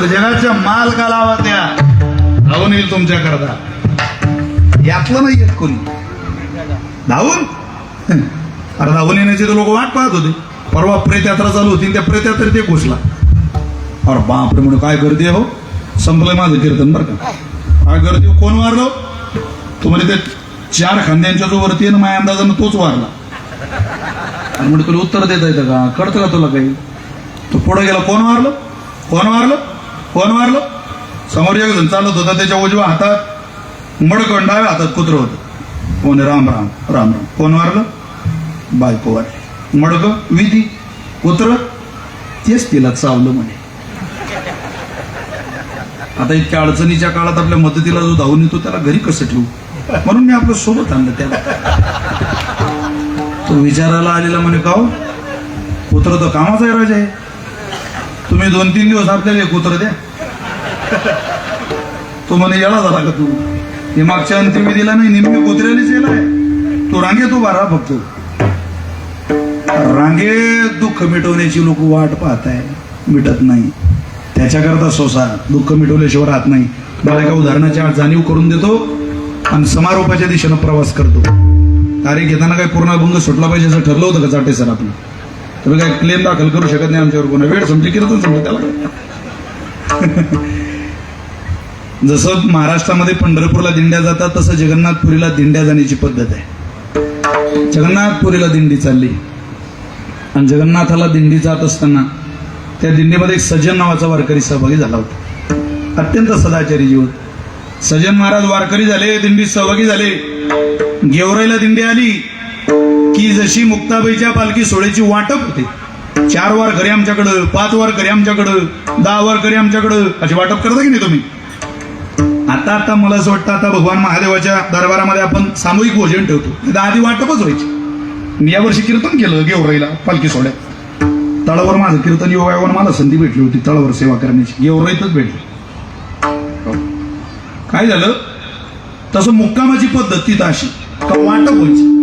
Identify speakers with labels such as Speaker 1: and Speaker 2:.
Speaker 1: तर जगाच्या माल का लावा त्या धावून येईल तुमच्या करता. यातलं नाही येत कोणी धावून. अरे धावून येण्याची तर लोक वाट पाहत होते. परवा प्रेत यात्रा चालू होती, त्या प्रेत यात्रेत ते घुसला. अरे बापरे म्हणून काय गर्दी हो, संपलंय माझं कीर्तन बरं का. काय गर्दी, कोण वारलो तुम्हाला? ते 4 खांद्यांच्या जो वरती आहे ना, माझ्या अंदाजानं तोच वारला. आणि म्हणजे तुला उत्तर देता येतं का, कळतं का तुला काही? तो पुढे गेला, कोण वारलं कोण वारलं कोण वारलं. समोर एक जण चालत होता, त्याच्या उजव्या हातात मडकं, डाव्या हातात कुत्रं होतं. कोण? राम राम राम राम. कोण वारलं? बायको वारली. मडकं विधी, कुत्रं तेच तिला चावलं म्हणे. आता इतक्या अडचणीच्या काळात आपल्या मदतीला जो धावून येतो त्याला घरी कसं ठेवू, म्हणून मी आपलं सोबत आणलं त्याला. तो विचारायला आलेला म्हणे, का हो कुत्र तर कामाचा आहे राजा आहे, तुम्ही 2-3 दिवस आपल्याला कुत्र द्या. तो म्हणे याला झाला का तू, हे मागच्या अंत्यविधीला नाही निम्मे कुत्र्यानेच येलाय, तो रांगेत उभा राहा फक्त. रांगेत दुःख मिटवण्याची लोक वाट पाहताय, मिटत नाही. त्याच्याकरता सोसा दुःख मिटवल्याशिवाय राहत नाही. मला एका उदाहरणाची जाणीव करून देतो आणि समारोपाच्या दिशेनं प्रवास करतो. तारीख घेताना काही पूर्णभंग सुटला पाहिजे असं ठरलं होतं का चाटे सर आपलं? तुम्ही काय क्लेम दाखल करू शकत नाही आमच्यावर, कोणा वेळ समजे कीर्तन समजा त्याला. जसं महाराष्ट्रामध्ये पंढरपूरला दिंड्या जातात, तसं जगन्नाथपुरीला दिंड्या जाण्याची पद्धत आहे. जगन्नाथपुरीला दिंडी चालली आणि जगन्नाथाला दिंडी जात असताना त्या दिंडीमध्ये एक सज्जन नावाचा वारकरी सहभागी झाला होता. अत्यंत सदाचारी जीव. सज्जन महाराज वारकरी झाले, दिंडीत सहभागी झाले. गेवराईला दिंडी आली की जशी मुक्ताबाईच्या पालखी सोहळ्याची वाटप होते, 4 वारकरी आमच्याकडं, 5 वारकरी आमच्याकडं, 10 वारकरी आमच्याकडं, अशी वाटप करता की नाही तुम्ही? आता मला असं वाटतं, आता भगवान महादेवाच्या दरबारामध्ये आपण सामूहिक भोजन ठेवतो. आधी वाटपच व्हायची. मी यावर्षी कीर्तन केलं गेवराईला पालखी सोहळ्यात. तळावर माझं कीर्तन योगायोगानं मला संधी भेटली होती तळावर सेवा करण्याची, गेवराईतच भेटली. काय झालं, तसं मुक्कामाची पद्धत तिथं अशी का वाटप व्हायची.